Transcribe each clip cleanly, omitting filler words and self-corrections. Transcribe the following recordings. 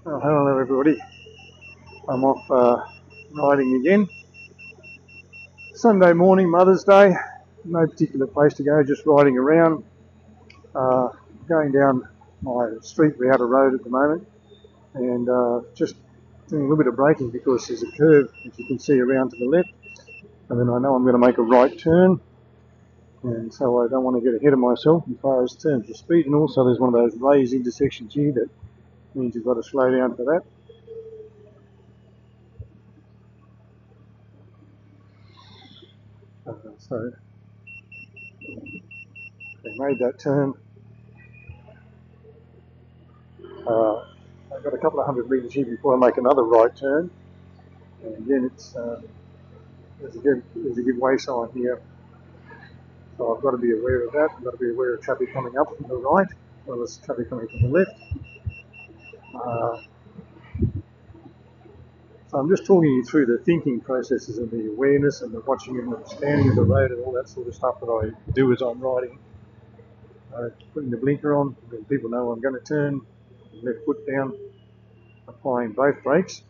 Well, hello everybody. I'm off riding again. Sunday morning, Mother's Day. No particular place to go, just riding around. Going down my street Router Road at the moment, and just doing a little bit of braking because there's a curve, as you can see, around to the left, and then I know I'm going to make a right turn, and so I don't want to get ahead of myself as far as terms of speed. And also there's one of those raised intersections here that means you've got to slow down for that. So I made that turn. I've got a couple of 100 metres here before I make another right turn, and again there's a give way sign here, so I've got to be aware of that. I've got to be aware of traffic coming up from the right as well as traffic coming from the left. So I'm just talking you through the thinking processes and the awareness and the watching and the scanning of the road and all that sort of stuff that I do as I'm riding. Putting the blinker on, when people know I'm going to turn, left foot down, applying both brakes.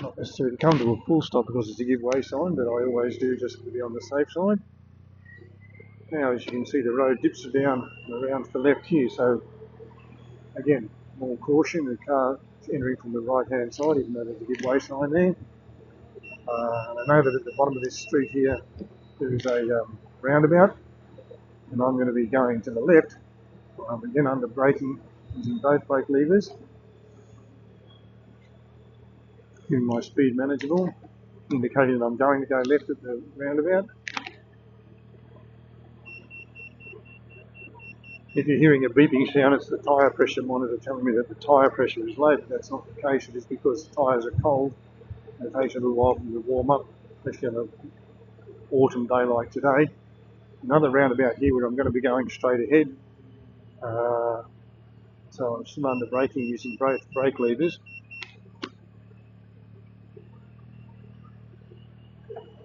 Not necessarily come to a full stop because it's a give way sign, but I always do just to be on the safe side. Now, as you can see, the road dips down and around to the left here, so again, more caution. The car is entering from the right hand side, even though there's a give way sign there. And I know that at the bottom of this street here there is a roundabout, and I'm going to be going to the left. Again, under braking, using both brake levers, keeping my speed manageable, indicating that I'm going to go left at the roundabout. If you're hearing a beeping sound, it's the tyre pressure monitor telling me that the tyre pressure is low, but that's not the case. It is because the tyres are cold and it takes a little while for them to warm up, especially on an autumn day like today. Another roundabout here where I'm going to be going straight ahead. So I'm still under braking using both brake levers.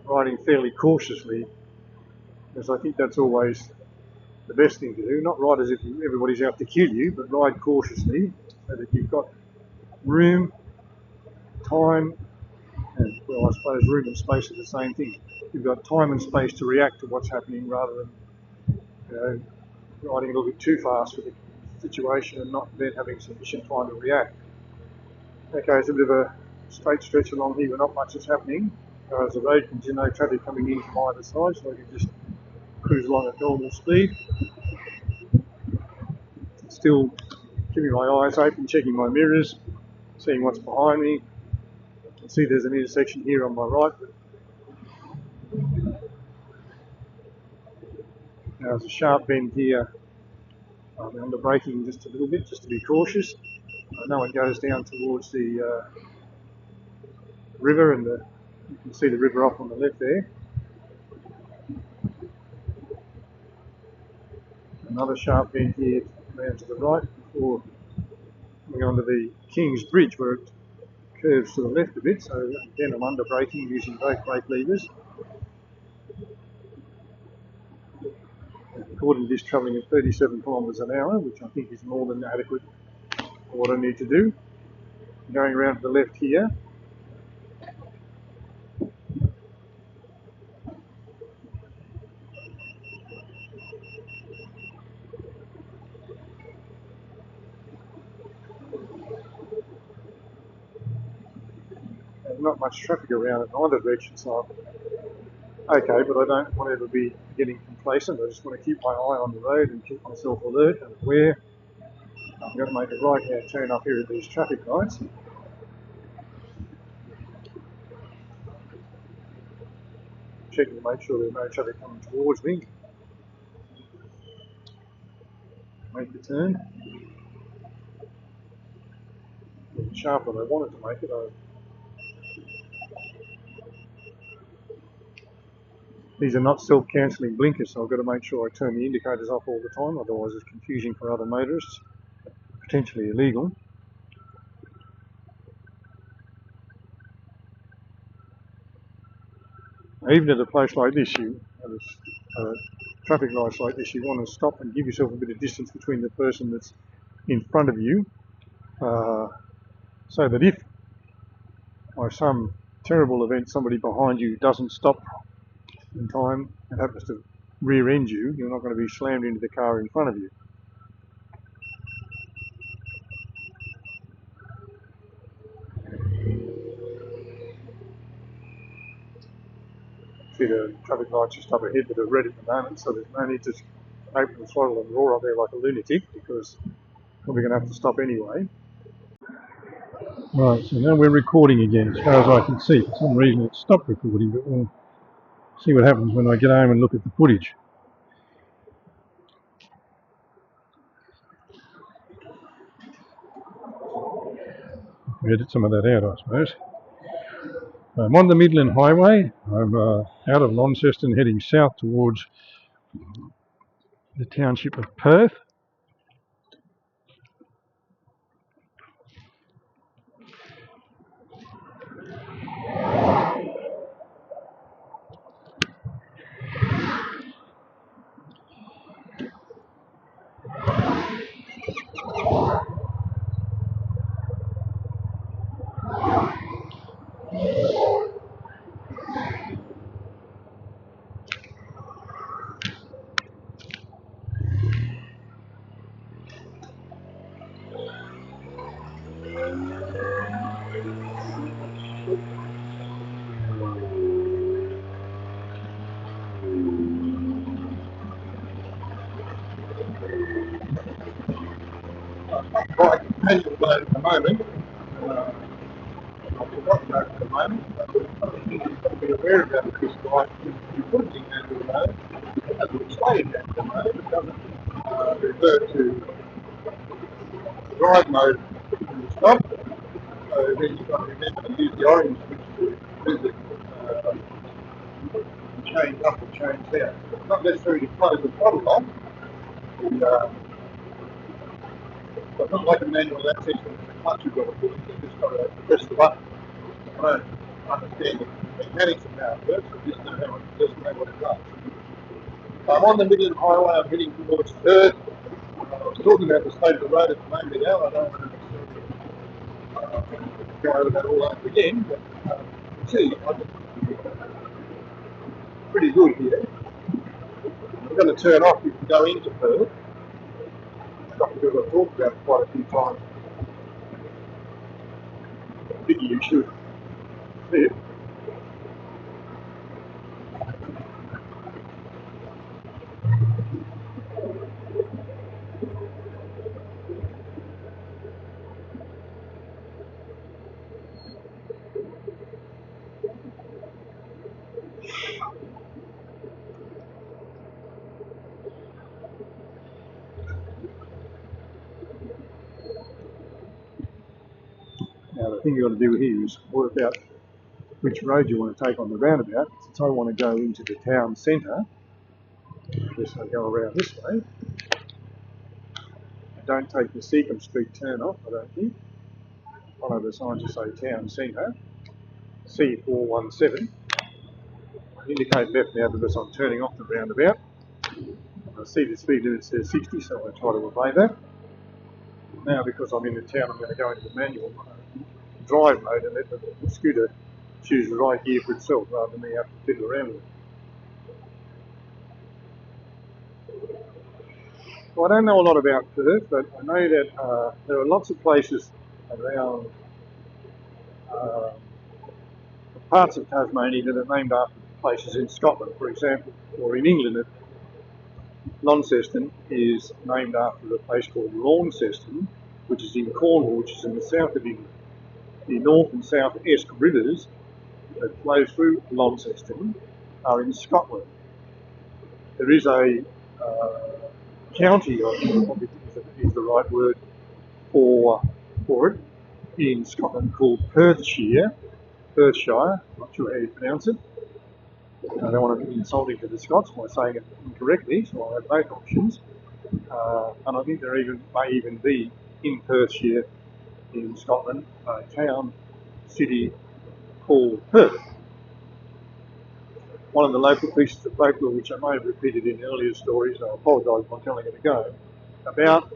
Riding fairly cautiously, because I think that's always the best thing to do. Not ride as if everybody's out to kill you, but ride cautiously so that you've got room, time, and, well, I suppose room and space are the same thing. You've got time and space to react to what's happening rather than riding a little bit too fast for the situation and not then having sufficient time to react. Okay, it's a bit of a straight stretch along here where not much is happening. As the road comes in, no traffic coming in from either side, so I can just cruise along at normal speed. Still keeping my eyes open, checking my mirrors, seeing what's behind me. I can see there's an intersection here on my right. Now there's a sharp bend here. I'm under braking just a little bit, just to be cautious. I know it goes down towards the river, and you can see the river off on the left there. Another sharp bend here around to the right before coming onto the King's Bridge where it curves to the left a bit. So again, I'm under braking using both brake levers. According to this, travelling at 37 kilometres an hour, which I think is more than adequate for what I need to do. Going around to the left here. There's not much traffic around in either direction, so okay, but I don't want to ever be getting complacent. I just want to keep my eye on the road and keep myself alert and aware. I'm going to make a right-hand turn up here at these traffic lights. Checking to make sure there's no traffic coming towards me. Make the turn. A little sharper than I wanted to make it. These are not self-cancelling blinkers, so I've got to make sure I turn the indicators off all the time, otherwise it's confusing for other motorists, potentially illegal. Even at a place like this, traffic lights like this, you want to stop and give yourself a bit of distance between the person that's in front of you, so that if by some terrible event somebody behind you doesn't stop in time and happens to rear end you, you're not going to be slammed into the car in front of you. See the traffic lights just up ahead that are red at the moment, so there's no need to open the throttle and roar up there like a lunatic, because we're going to have to stop anyway. Right, so now we're recording again, as far as I can see. For some reason it stopped recording, but we'll see what happens when I get home and look at the footage. Edit some of that out, I suppose. I'm on the Midland Highway. I'm out of Launceston, heading south towards the township of Perth. Quite manual mode at the moment. I've forgotten that at the moment, but I think you've got to be aware of that because like you put it in manual mode, it will stay in manual mode. It doesn't revert to drive mode when you stop. So then you've got to remember to use the orange switch to move it change up or change down. It's not necessary to close the throttle off. But not like a manual access with the clutch you've got to pull in. You've just got to press the button. I don't understand the mechanics of how it works, I just know what it does. I'm on the Midland Highway, I'm heading towards Perth. I was talking about the state of the road at the moment now, I don't want to go over that all over again, but see, pretty good here. I'm going to turn off if you go into Perth. Something that I've talked about quite a few times. I think you should see it. Now the thing you've got to do here is work out which road you want to take on the roundabout. Since I want to go into the town centre, I guess I go around this way. I don't take the Seacombe Street turn off, I don't think. Follow the signs that say town centre, C417. I indicate left now because I'm turning off the roundabout. I see the speed limit says 60, so I try to obey that. Now because I'm in the town, I'm going to go into the manual drive mode and let the scooter choose the right gear for itself rather than me have to fiddle around with it. Well, I don't know a lot about Perth, but I know that there are lots of places around parts of Tasmania that are named after places in Scotland, for example, or in England. Launceston is named after a place called Launceston, which is in Cornwall, which is in the south of England. The north and south Esk rivers that flow through Launceston are in Scotland. There is a county, I think probably is the right word for it, in Scotland called Perthshire, I'm not sure how you pronounce it. I don't want to be insulting to the Scots by saying it incorrectly, so I have both options. And I think there may even be in Perthshire in Scotland a town, city called Perth. one of the local pieces of folklore, which I may have repeated in earlier stories, I apologise for telling it again, about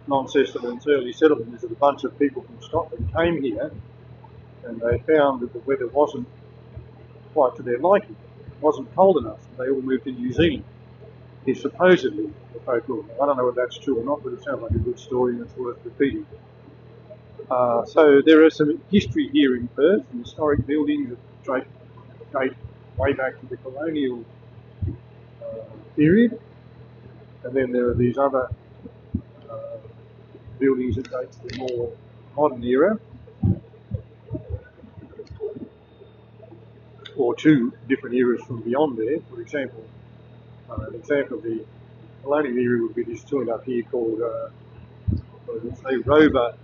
Launceston and its early settlement, is that a bunch of people from Scotland came here and they found that the weather wasn't quite to their liking. It wasn't cold enough. They all moved to New Zealand. Is supposedly the folklore. I don't know whether that's true or not, but it sounds like a good story and it's worth repeating. So there is some history here in Perth, some historic buildings that date way back to the colonial period, and then there are these other buildings that date to the more modern era, or two different eras from beyond there. For example, an example of the colonial era would be this joint up here called, say, Rover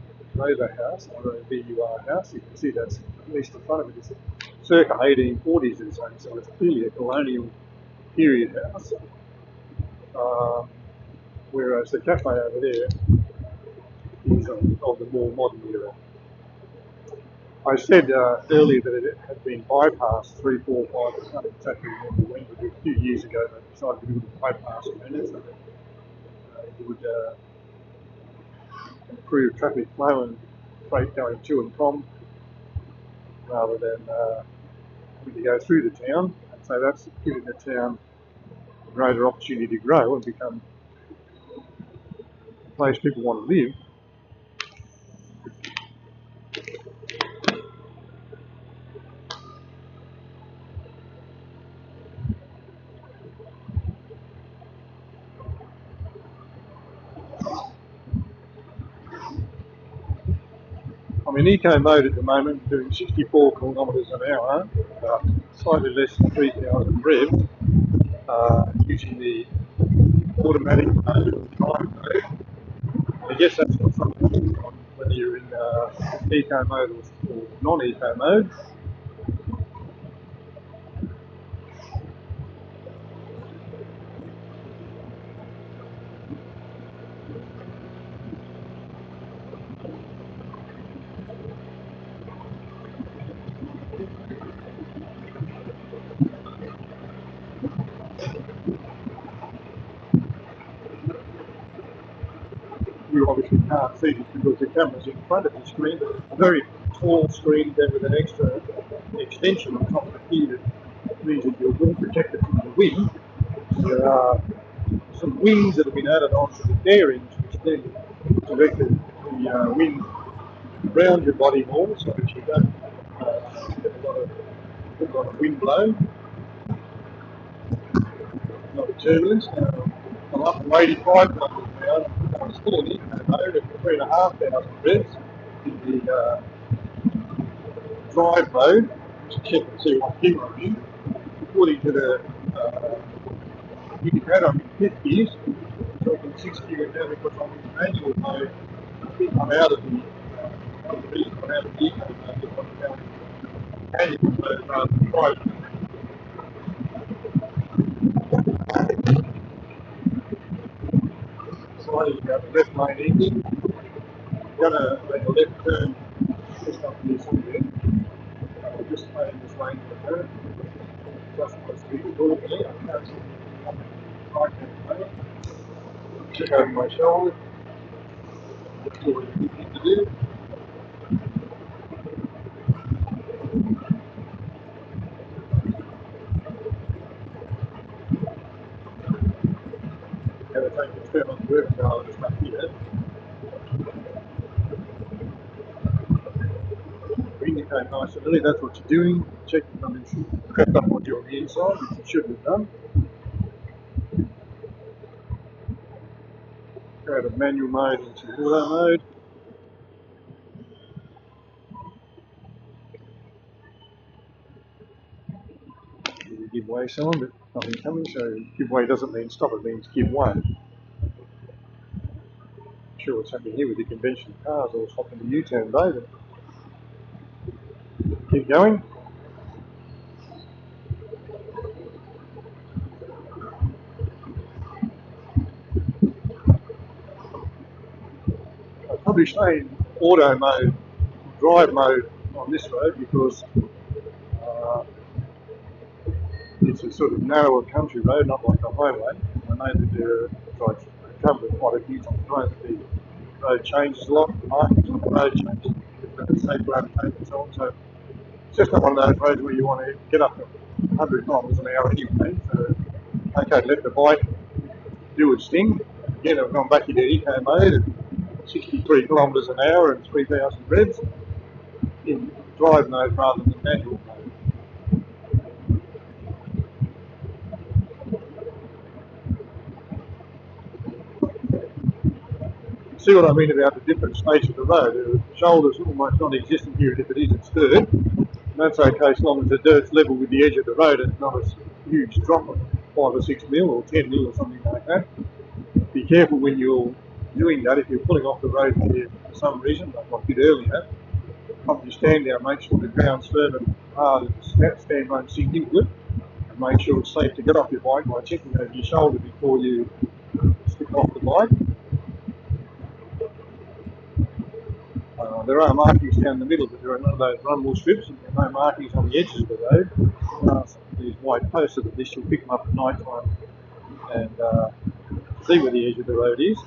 House, R-O-V-U-R House. You can see that's at least the front of it is circa 1840s and so it's clearly a colonial period house. Whereas the cafe over there is of the more modern era. I said earlier that it had been bypassed 3, 4, 5, I can't exactly remember when, but a few years ago they decided to build a bypass around it so that it would improve traffic flow and freight going to and from rather than having to go through the town. And so that's given the town a greater opportunity to grow and become a place people want to live. I'm in eco mode at the moment, doing 64 kilometres an hour, slightly less than 3,000 revs, using the automatic mode, drive mode. I guess that's not something whether you're in eco mode or non-eco mode. You obviously can't see this because the camera's in front of the screen, but it's a very tall screen there with an extra extension on top of it here that means that you're well protected from the wind. There are some wings that have been added onto the bearings which then directed the wind around your body more so that you don't get a lot of wind blow, a lot of turbulence. I'm up to 85 kilometres now. I'm still in eco mode at 3,500 revs in the drive mode to check and see what gear I'm in. According to the indicator, I'm in 5th gears, so I can 6th gear now because I'm in manual mode. I think I'm out of the reason I'm out of the eco mode is I'm now in manual mode rather than drive mode. Sliding down the left lane ending. I'm going to make a left turn just up here somewhere. I'm just playing this lane for a turn. Just wants to be good for me. I can't see the right hand lane. Check over my shoulder. That's all you need to do. Going to take the turn on the left now, just up here. Indicate nice and early, that's what you're doing. Check the numbers crept up on you on the inside, which you shouldn't have done. Go out of manual mode into auto mode. You give way someone, but nothing coming, so give way doesn't mean stop, it means give way. Not sure what's happening here with the conventional cars all stopping the U-turn though, but keep going. I'd probably stay in auto mode, drive mode on on this road because it's a sort of narrower country road, not like a highway. I know that I've covered it quite a few times. I know that the road changes a lot, the markings on the road change, the safe gravitate and so on. So it's just not one of those roads where you want to get up to 100 kilometres an hour anyway. So, okay, let the bike do its thing. Again, I've gone back into eco mode at 63 kilometres an hour and 3,000 revs in drive mode rather than manual mode. See what I mean about the different states of the road? The shoulder's almost non-existent here, and if it is, it's dirt. And that's okay as long as the dirt's level with the edge of the road and not a huge drop of 5 or 6 mil or 10 mil or something like that. Be careful when you're doing that. If you're pulling off the road here for some reason, like I did earlier, pump your stand down, make sure the ground's firm and hard and the stand won't sink into it, and make sure it's safe to get off your bike by checking over your shoulder before you slip off the bike. There are markings down the middle, but there are none of those rumble strips, and there are no markings on the edges of the road. These white posts, so that this you'll pick them up at night time and see where the edge of the road is.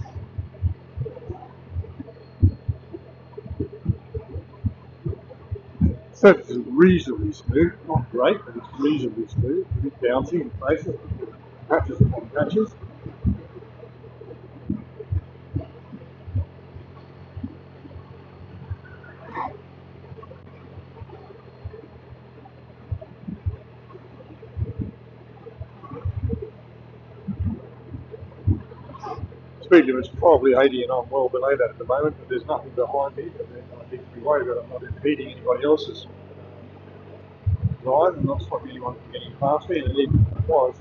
Surface is reasonably smooth, not great, but it's reasonably smooth. A bit bouncy in places, patches upon patches. Speed limit's probably 80 and I'm well below that at the moment, but there's nothing behind me that I need to be worried about. I'm not impeding anybody else's drive. I'm not stopping anyone from getting past me, and even if it was,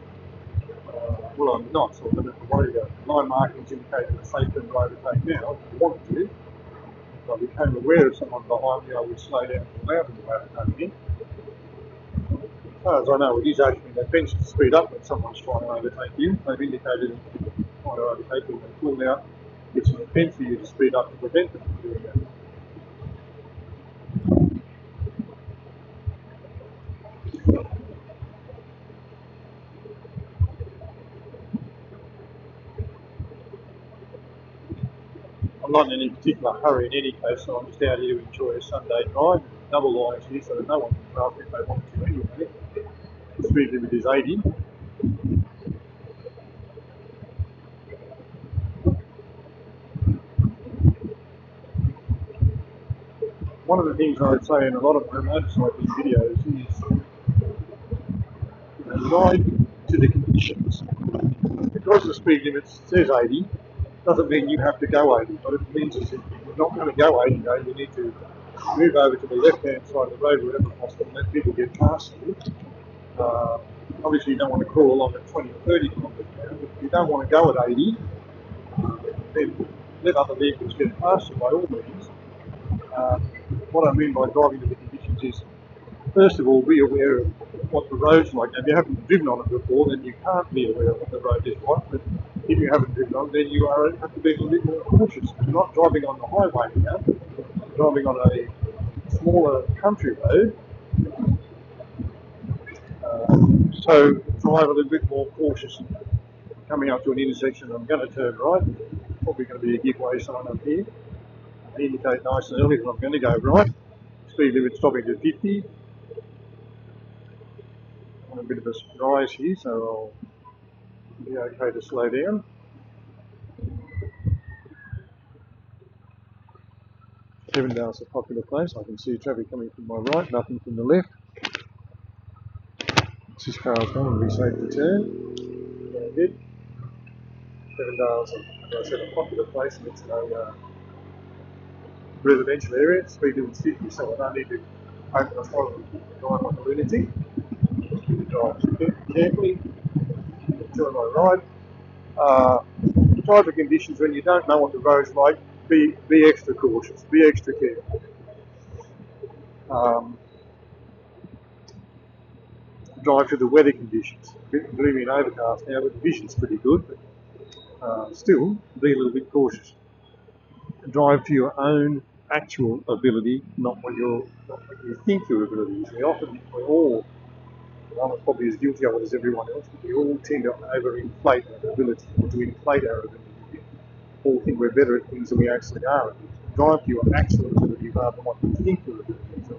well, I'm not, so I don't have to worry about it. Line markings indicate that it's safe for me to overtake now if I wanted to. If I became aware of someone behind me, I would slow down and allow them to overtake me. As far as I know, it is opening their fence to speed up when someone's trying to overtake you. They've indicated that trying to overtake you when pulled out, it's an offence for you to speed up to prevent them from doing that. I'm not in any particular hurry in any case, so I'm just out here to enjoy a Sunday drive. Double lines here, so that no one can pass me if they want to anyway. The speed limit is 80. One of the things I would say in a lot of my motorcycling videos is ride to the conditions. Because the speed limit says 80, doesn't mean you have to go 80. What it means is if you're not going to go 80, you need to move over to the left-hand side of the road wherever possible and let people get past you. Obviously, you don't want to crawl along at 20 or 30 kilometres an hour, but if you don't want to go at 80, then let other vehicles get past you by all means. What I mean by driving to the conditions is, first of all, be aware of what the road's like. Now, if you haven't driven on it before, then you can't be aware of what the road is like. But if you haven't driven on it, then you have to be a little bit more cautious. You're not driving on the highway now, you're driving on a smaller country road. So drive a little bit more cautious. Coming up to an intersection, I'm going to turn right. Probably going to be a giveaway sign up here. I indicate nice and early that I'm going to go right. Speed limit stopping to 50. I'm a bit of a surprise here, so I'll be okay to slow down. Evandale's a popular place. I can see traffic coming from my right, nothing from the left. This car's gone, it'll be safe to turn. Very good. Evandale's, as I said, a popular place, and it's a residential area. Speed limit's 50, so I don't need to open the throttle and drive like a lunatic. Drive carefully, enjoy my ride. Drive the conditions when you don't know what the road's like. Be extra cautious. Be extra careful. Drive to the weather conditions. A bit gloomy and overcast now, but the vision's pretty good. But still, be a little bit cautious. Drive to your own actual ability, not what you think your ability is. We all, one is probably as guilty of it as everyone else, but we all tend to overinflate our ability, or to inflate our ability. We all think we're better at things than we actually are. Drive to your actual ability rather than what you think your ability is.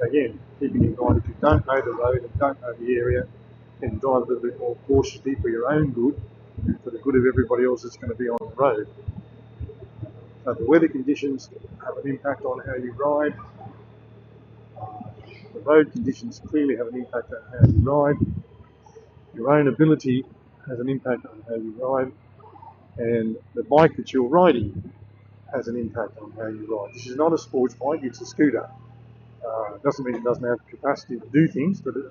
Again, keeping in mind if you don't know the road and don't know the area, then drive a little bit more cautiously for your own good and for the good of everybody else that's going to be on the road. So the weather conditions have an impact on how you ride. The road conditions clearly have an impact on how you ride. Your own ability has an impact on how you ride. And the bike that you're riding has an impact on how you ride. This is not a sports bike, it's a scooter. It doesn't mean it doesn't have capacity to do things, but it's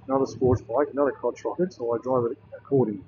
not a sports bike, not a crotch rocket, so I drive it accordingly.